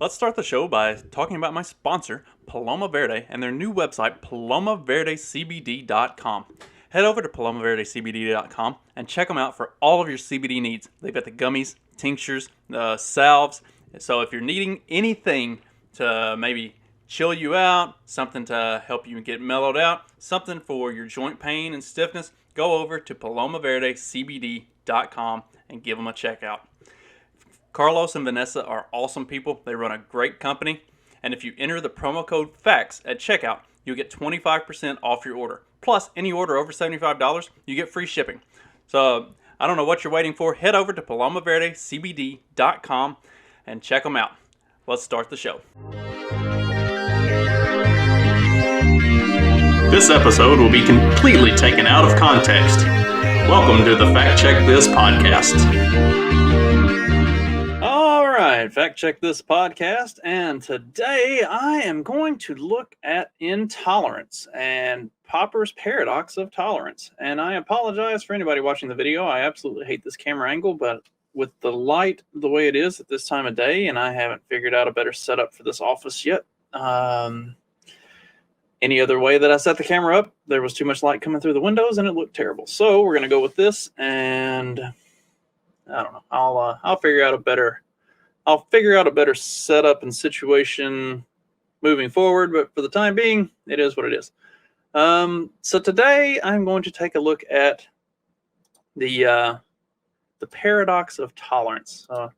Let's start the show by talking about my sponsor, Paloma Verde, and their new website, palomaverdecbd.com. Head over to palomaverdecbd.com and check them out for all of your CBD needs. They've got the gummies, tinctures, salves. So if you're needing anything to maybe chill you out, something to help you get mellowed out, something for your joint pain and stiffness, go over to palomaverdecbd.com and give them a check out. Carlos and Vanessa are awesome people. They run a great company. And if you enter the promo code FACTS at checkout, you'll get 25% off your order. Plus, any order over $75, you get free shipping. So, I don't know what you're waiting for. Head over to palomaverdecbd.com and check them out. Let's start the show. This episode will be completely taken out of context. Welcome to the Fact Check This podcast. All right, Fact Check This podcast, and today I am going to look at intolerance and Popper's paradox of tolerance. And I apologize for anybody watching the video. I absolutely hate this camera angle, but with the light the way it is at this time of day, and I haven't figured out a better setup for this office yet. Any other way that I set the camera up, there was too much light coming through the windows, and it looked terrible. So we're going to go with this, and I don't know. I'll figure out a better setup and situation moving forward. But for the time being, it is what it is. So today I'm going to take a look at the paradox of tolerance. Let's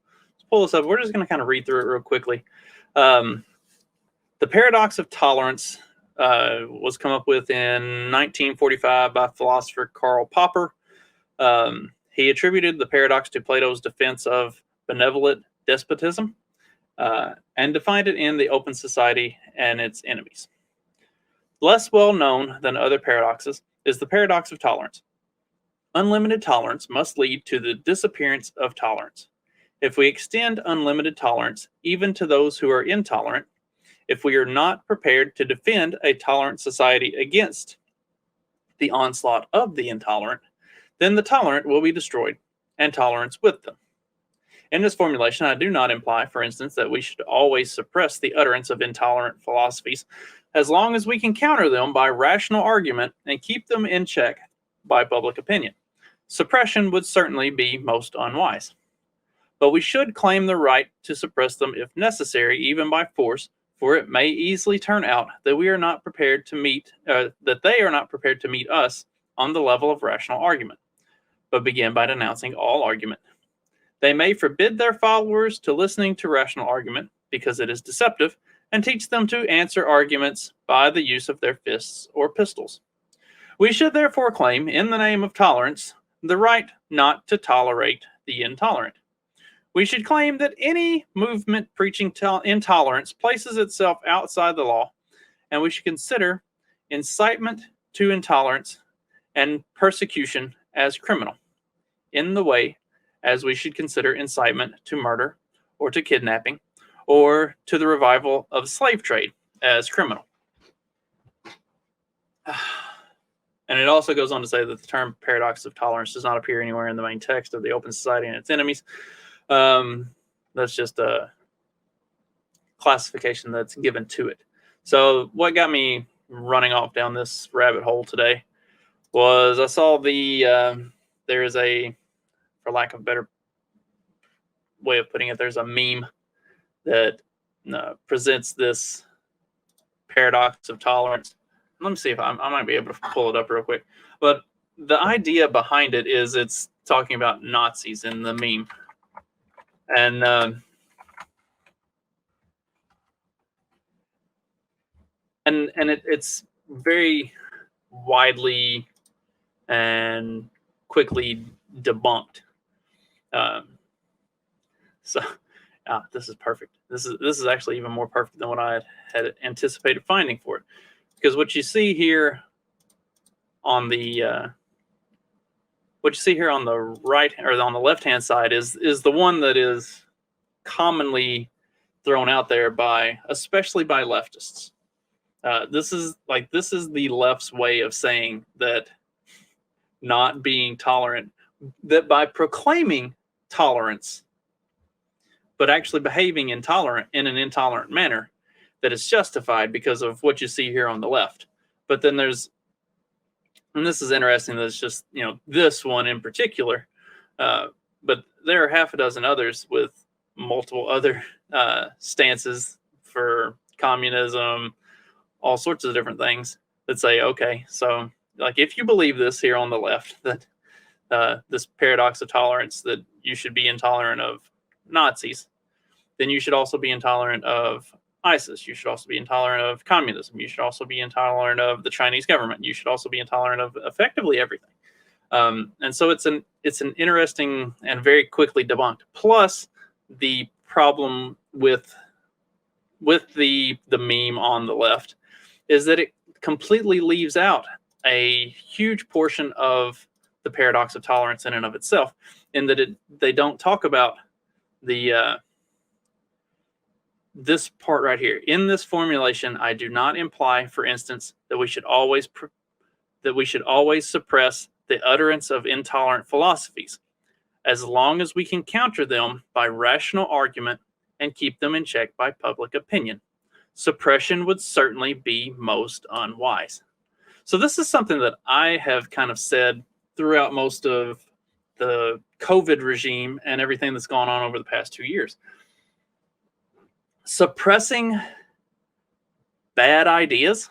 pull this up. We're just going to kind of read through it real quickly. The paradox of tolerance was come up with in 1945 by philosopher Karl Popper. He attributed the paradox to Plato's defense of benevolent despotism and defined it in The Open Society and Its Enemies. Less well known than other paradoxes is the paradox of tolerance. Unlimited tolerance must lead to the disappearance of tolerance. If we extend unlimited tolerance even to those who are intolerant, if we are not prepared to defend a tolerant society against the onslaught of the intolerant, then the tolerant will be destroyed, and tolerance with them. In this formulation, I do not imply, for instance, that we should always suppress the utterance of intolerant philosophies, as long as we can counter them by rational argument and keep them in check by public opinion. Suppression would certainly be most unwise. But we should claim the right to suppress them if necessary, even by force, for it may easily turn out that we are not prepared to meet, that they are not prepared to meet us on the level of rational argument, but begin by denouncing all argument. They may forbid their followers to listening to rational argument because it is deceptive, and teach them to answer arguments by the use of their fists or pistols. We should therefore claim, in the name of tolerance, the right not to tolerate the intolerant. We should claim that any movement preaching intolerance places itself outside the law, and we should consider incitement to intolerance and persecution as criminal, in the way as we should consider incitement to murder or to kidnapping or to the revival of slave trade as criminal. And it also goes on to say that the term paradox of tolerance does not appear anywhere in the main text of The Open Society and Its Enemies. That's just a classification that's given to it. So what got me running off down this rabbit hole today was I saw there is a, for lack of a better way of putting it, there's a meme that presents this paradox of tolerance. Let me see if I might be able to pull it up real quick. But the idea behind it is it's talking about Nazis in the meme. And it's very widely and quickly debunked. This is perfect. This is actually even more perfect than what I had anticipated finding for it, because what you see here on the right or on the left hand side is the one that is commonly thrown out there especially by leftists. This is the left's way of saying that not being tolerant, that by proclaiming tolerance but actually behaving in an intolerant manner that is justified because of what you see here on the left. But then and this is interesting that it's just, this one in particular, but there are half a dozen others with multiple other stances for communism, all sorts of different things that say, okay, so like if you believe this here on the left, that this paradox of tolerance, that you should be intolerant of Nazis, then you should also be intolerant of ISIS. You should also be intolerant of communism. You should also be intolerant of the Chinese government. You should also be intolerant of effectively everything. And so it's an interesting and very quickly debunked. Plus, the problem with the meme on the left is that it completely leaves out a huge portion of the paradox of tolerance in and of itself, in that they don't talk about this part right here. In this formulation, I do not imply, for instance, that we should always suppress the utterance of intolerant philosophies, as long as we can counter them by rational argument and keep them in check by public opinion. Suppression would certainly be most unwise. So this is something that I have kind of said throughout most of the COVID regime and everything that's gone on over the past 2 years. Suppressing bad ideas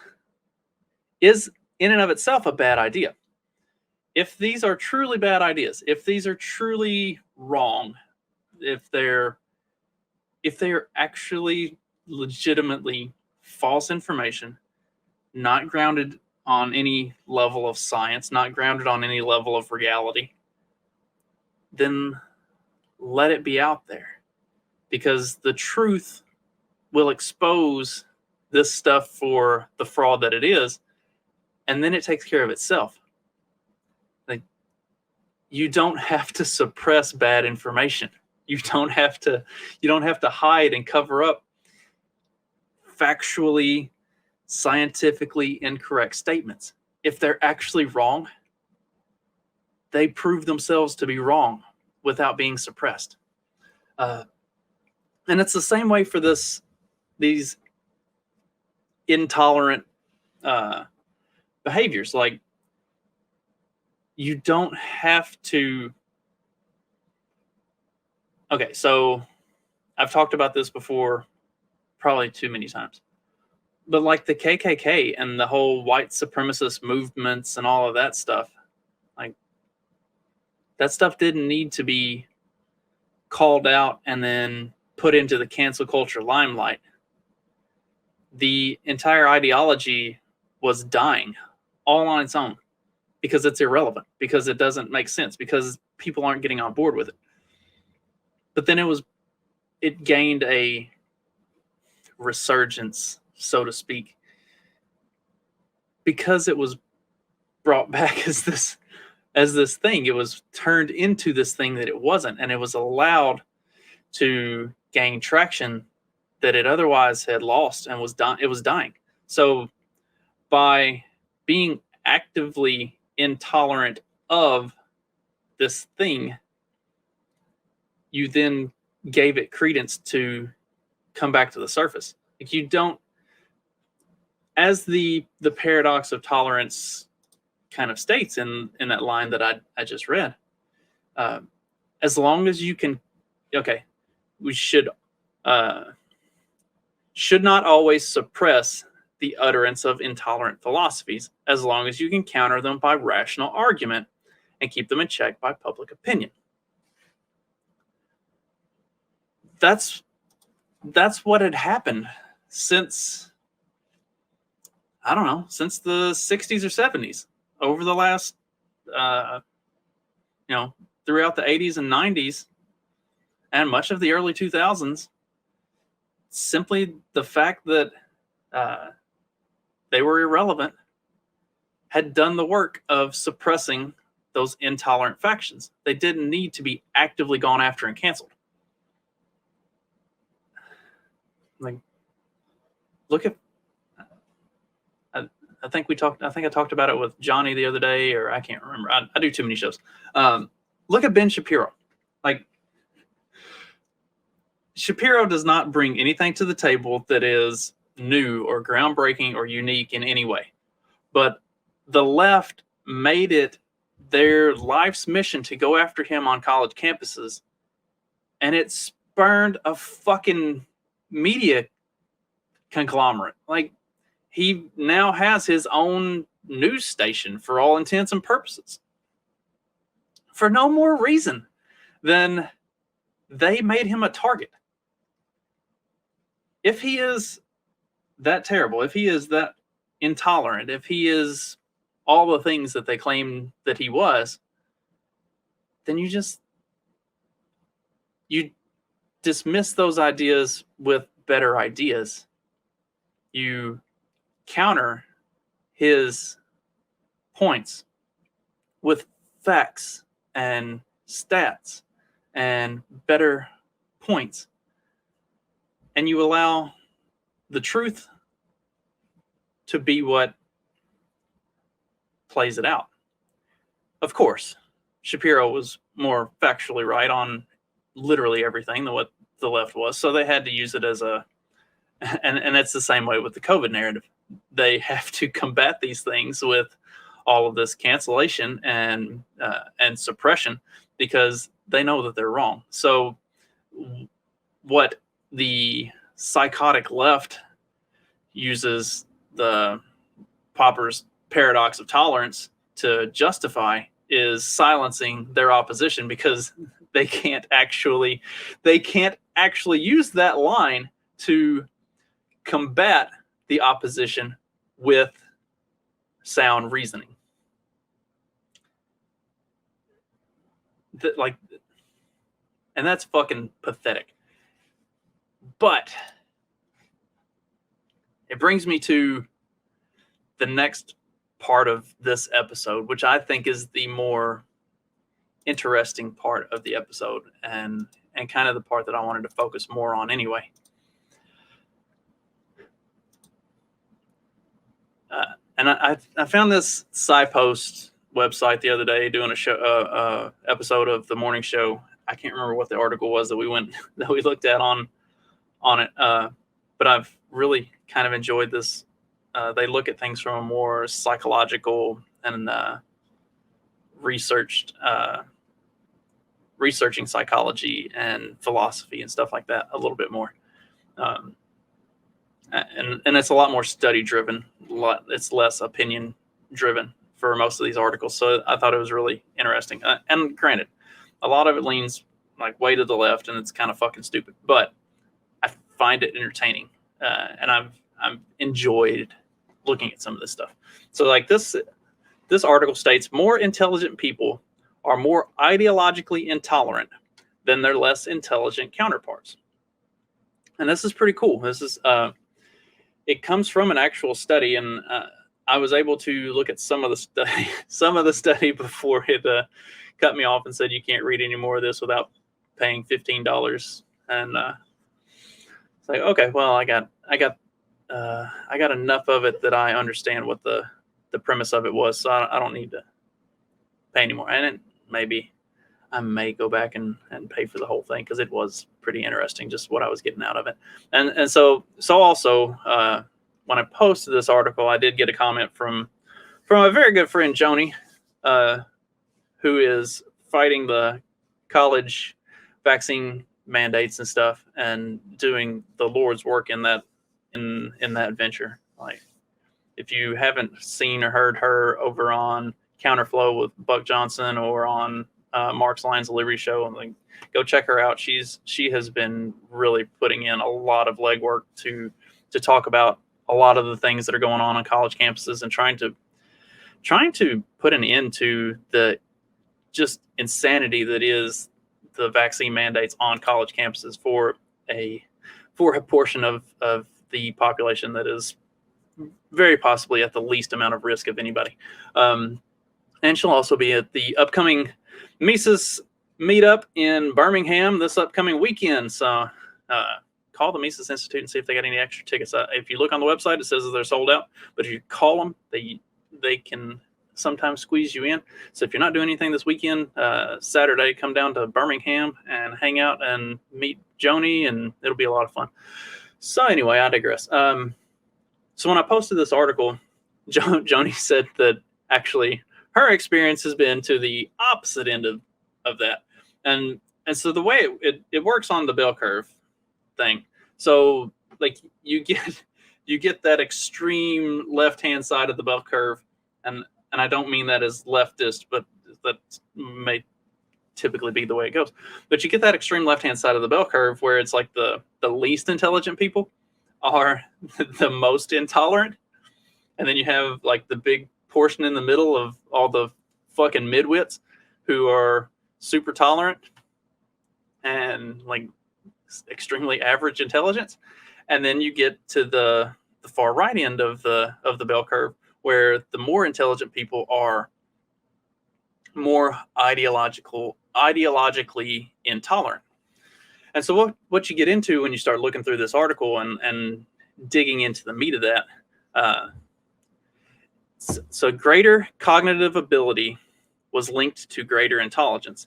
is in and of itself a bad idea. If these are truly bad ideas, if these are truly wrong, if they're actually legitimately false information, not grounded on any level of science, not grounded on any level of reality, then let it be out there, because the truth will expose this stuff for the fraud that it is, and then it takes care of itself. Like, you don't have to suppress bad information. You don't have to hide and cover up factually, scientifically incorrect statements. If they're actually wrong, they prove themselves to be wrong without being suppressed. And it's the same way for these intolerant behaviors. Like, you don't have to. Okay, so I've talked about this before, probably too many times. But like the KKK and the whole white supremacist movements and all of that stuff, like, that stuff didn't need to be called out and then put into the cancel culture limelight. The entire ideology was dying all on its own because it's irrelevant, because it doesn't make sense, because people aren't getting on board with it. But then it gained a resurgence, so to speak, because it was brought back as this thing. It was turned into this thing that it wasn't, and it was allowed to gain traction that it otherwise had lost and it was dying. So by being actively intolerant of this thing, you then gave it credence to come back to the surface. Like, you don't, as the paradox of tolerance kind of states in that line that I just read, as long as you can, we should not always suppress the utterance of intolerant philosophies, as long as you can counter them by rational argument and keep them in check by public opinion. That's what had happened since, I don't know, since the 60s or 70s, over the last, throughout the 80s and 90s and much of the early 2000s. Simply the fact that they were irrelevant had done the work of suppressing those intolerant factions. They didn't need to be actively gone after and canceled. Like, look at, I think I talked about it with Johnny the other day, or I can't remember. I do too many shows. Look at Ben Shapiro. Like, Shapiro does not bring anything to the table that is new or groundbreaking or unique in any way. But the left made it their life's mission to go after him on college campuses, and it spurned a fucking media conglomerate. Like, he now has his own news station for all intents and purposes, for no more reason than they made him a target. If he is that terrible, if he is that intolerant, if he is all the things that they claim that he was, then you dismiss those ideas with better ideas. You counter his points with facts and stats and better points. And you allow the truth to be what plays it out. Of course, Shapiro was more factually right on literally everything than what the left was. So they had to use it as a, and it's the same way with the COVID narrative. They have to combat these things with all of this cancellation and suppression because they know that they're wrong. So what the psychotic left uses the Popper's paradox of tolerance to justify is silencing their opposition, because they can't actually use that line to combat the opposition with sound reasoning. And that's fucking pathetic. But it brings me to the next part of this episode, which I think is the more interesting part of the episode, and kind of the part that I wanted to focus more on anyway. And I found this SciPost website the other day doing a show episode of the morning show. I can't remember what the article was that we looked at on it, but I've really kind of enjoyed this. They look at things from a more psychological and researching psychology and philosophy and stuff like that a little bit more. And it's a lot more study driven. It's less opinion driven for most of these articles. So I thought it was really interesting. And granted, a lot of it leans like way to the left, and it's kind of fucking stupid. But I find it entertaining, and I've enjoyed looking at some of this stuff. So like this article states, more intelligent people are more ideologically intolerant than their less intelligent counterparts. And this is pretty cool. This is it comes from an actual study, and I was able to look at some of the study before it cut me off and said you can't read any more of this without paying $15. And it's like, okay, well, I got enough of it that I understand what the premise of it was, so I don't need to pay anymore. And maybe I may go back and pay for the whole thing, because it was pretty interesting just what I was getting out of it. And so also when I posted this article, I did get a comment from a very good friend, Joni, who is fighting the college vaccine mandates and stuff, and doing the Lord's work in that venture. Like, if you haven't seen or heard her over on Counterflow with Buck Johnson or on Mark's Lines of Liberty show, like, go check her out. She has been really putting in a lot of legwork to talk about a lot of the things that are going on college campuses, and trying to put an end to the just insanity that is the vaccine mandates on college campuses for a portion of the population that is very possibly at the least amount of risk of anybody. And she'll also be at the upcoming Mises meetup in Birmingham this upcoming weekend. So call the Mises Institute and see if they got any extra tickets. If you look on the website, it says that they're sold out. But if you call them, they can sometimes squeeze you in. So if you're not doing anything this weekend, Saturday, come down to Birmingham and hang out and meet Joni, and it'll be a lot of fun. So anyway, I digress. So when I posted this article, Joni said that actually her experience has been to the opposite end of that. And so the way it works on the bell curve thing. So like you get that extreme left-hand side of the bell curve, and I don't mean that as leftist, but that may typically be the way it goes. But you get that extreme left-hand side of the bell curve where it's like the least intelligent people are the most intolerant, and then you have like the big portion in the middle of all the fucking midwits who are super tolerant and like extremely average intelligence, and then you get to the far right end of the bell curve where the more intelligent people are more ideologically intolerant. And so what you get into when you start looking through this article and digging into the meat of that, so greater cognitive ability was linked to greater intelligence.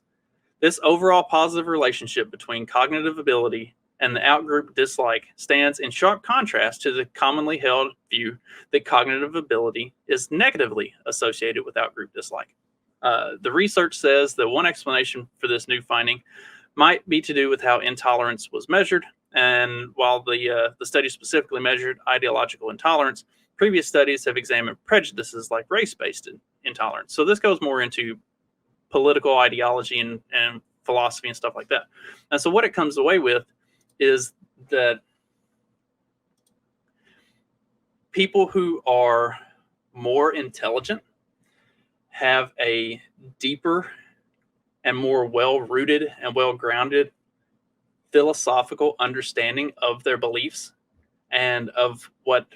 This overall positive relationship between cognitive ability and the outgroup dislike stands in sharp contrast to the commonly held view that cognitive ability is negatively associated with outgroup dislike. The research says that one explanation for this new finding might be to do with how intolerance was measured. And while the study specifically measured ideological intolerance, previous studies have examined prejudices like race-based intolerance. So this goes more into political ideology and philosophy and stuff like that. And so what it comes away with is that people who are more intelligent have a deeper and more well-rooted and well-grounded philosophical understanding of their beliefs and of what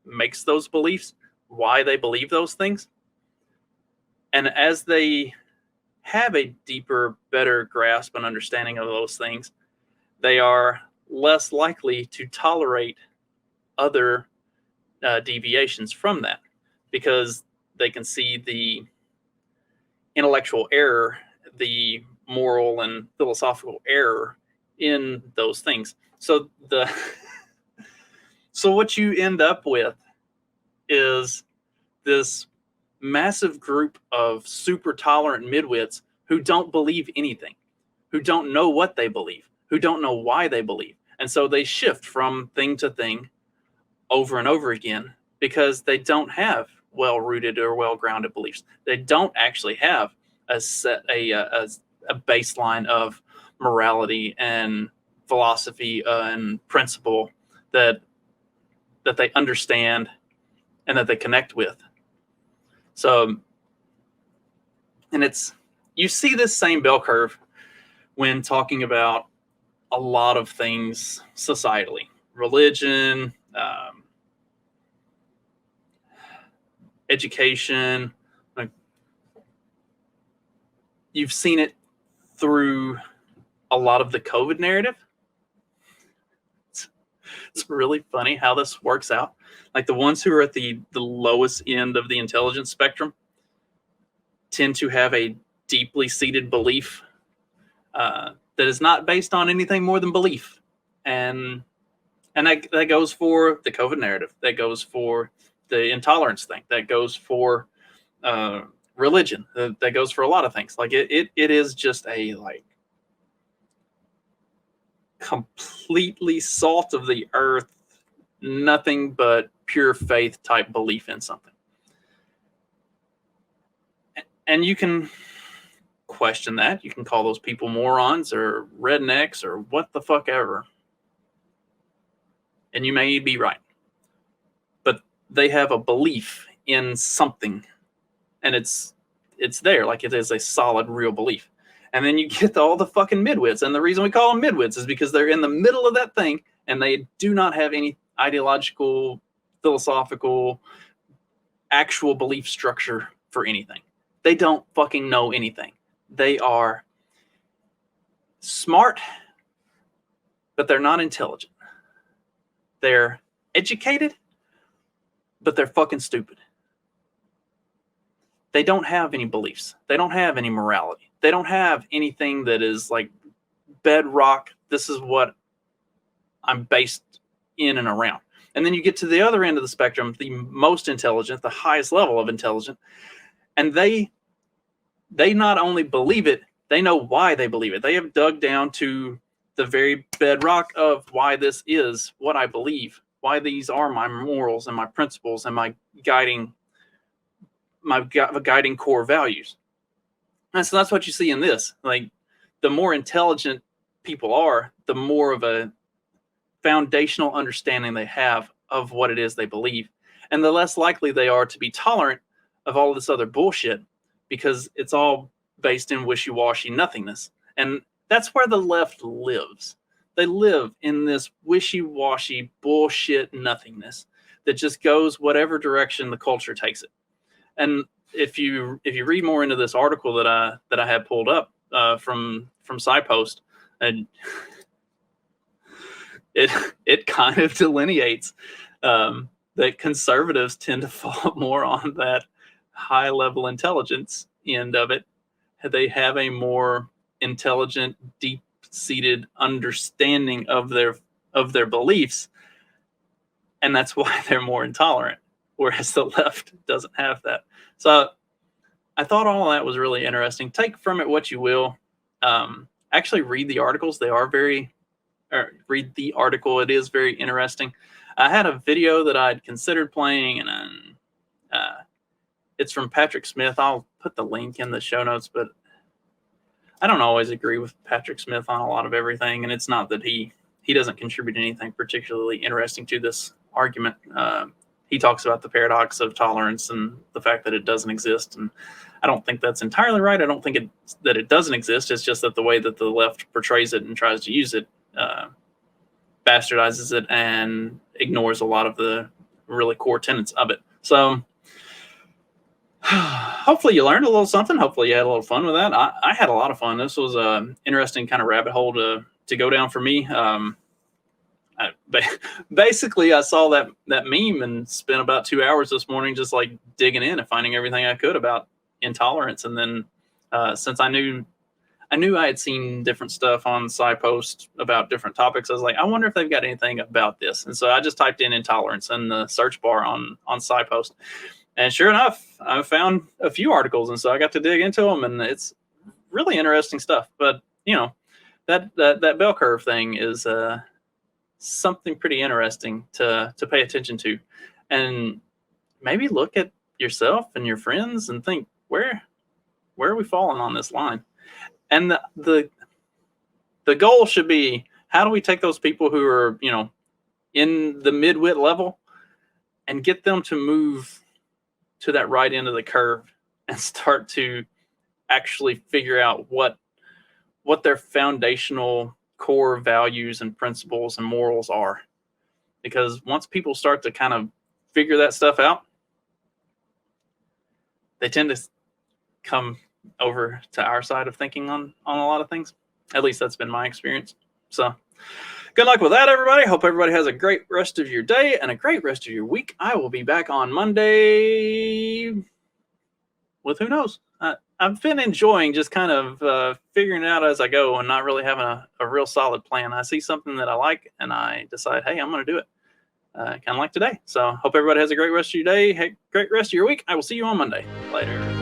makes those beliefs, why they believe those things. And as they have a deeper, better grasp and understanding of those things, they are less likely to tolerate other deviations from that, because they can see the intellectual error, the moral and philosophical error in those things. So so what you end up with is this massive group of super tolerant midwits who don't believe anything, who don't know what they believe, who don't know why they believe. And so they shift from thing to thing over and over again because they don't have well-rooted or well-grounded beliefs. They don't actually have a baseline of morality and philosophy and principle that they understand and that they connect with. So, and you see this same bell curve when talking about a lot of things societally, religion, education. Like, you've seen it through a lot of the COVID narrative. It's really funny how this works out. Like the ones who are at the lowest end of the intelligence spectrum tend to have a deeply seated belief that is not based on anything more than belief. And that goes for the COVID narrative. That goes for the intolerance thing. That goes for religion. That goes for a lot of things. Like it is just a like completely salt of the earth, nothing but pure faith type belief in something. And you can question that. You can call those people morons or rednecks or what the fuck ever. And you may be right. But they have a belief in something. And it's there. Like it is a solid, real belief. And then you get all the fucking midwits. And the reason we call them midwits is because they're in the middle of that thing and they do not have any ideological, philosophical, actual belief structure for anything. They don't fucking know anything. They are smart, but they're not intelligent. They're educated, but they're fucking stupid. they don't have any beliefs. They don't have any morality. They don't have anything that is like bedrock. This is what I'm based in and around. And then you get to the other end of the spectrum, the most intelligent, the highest level of intelligent, and they not only believe it, they know why they believe it. They have dug down to the very bedrock of why this is what I believe, why these are my morals and my principles and my guiding core values. And so that's what you see in this. Like, the more intelligent people are, the more of a foundational understanding they have of what it is they believe, and the less likely they are to be tolerant of all this other bullshit, because it's all based in wishy-washy nothingness. And that's where the left lives. They live in this wishy-washy bullshit nothingness that just goes whatever direction the culture takes it. And if you read more into this article that I had pulled up from SciPost, and it kind of delineates that conservatives tend to fall more on that high level intelligence end of it. They have a more intelligent, deep seated understanding of their beliefs, and that's why they're more intolerant, whereas the left doesn't have that. So I thought all of that was really interesting. Take from it what you will. Actually read the articles. Read the article. It is very interesting. I had a video that I'd considered playing, and it's from Patrick Smith. I'll put the link in the show notes, but I don't always agree with Patrick Smith on a lot of everything, and it's not that he doesn't contribute anything particularly interesting to this argument. He talks about the paradox of tolerance and the fact that it doesn't exist, and I don't think that's entirely right. I don't think that it doesn't exist. It's just that the way that the left portrays it and tries to use it bastardizes it and ignores a lot of the really core tenets of it. So hopefully you learned a little something. Hopefully you had a little fun with that. I had a lot of fun. This was an interesting kind of rabbit hole to go down for me. Basically, I saw that meme and spent about 2 hours this morning just like digging in and finding everything I could about intolerance. And then since I knew I had seen different stuff on SciPost about different topics, I was like, I wonder if they've got anything about this. And so I just typed in intolerance in the search bar on SciPost. And sure enough, I found a few articles. And so I got to dig into them, and it's really interesting stuff. But, you know, that bell curve thing is something pretty interesting to pay attention to. And maybe look at yourself and your friends and think, where are we falling on this line? And the goal should be, how do we take those people who are, you know, in the mid-wit level and get them to move to that right end of the curve and start to actually figure out what their foundational core values and principles and morals are. Because once people start to kind of figure that stuff out, they tend to come over to our side of thinking on a lot of things. At least that's been my experience. So good luck with that, everybody. Hope everybody has a great rest of your day and a great rest of your week. I will be back on Monday with who knows. I've been enjoying just kind of figuring it out as I go and not really having a real solid plan. I see something that I like and I decide, hey, I'm going to do it. Kind of like today. So hope everybody has a great rest of your day. Hey, great rest of your week. I will see you on Monday. Later.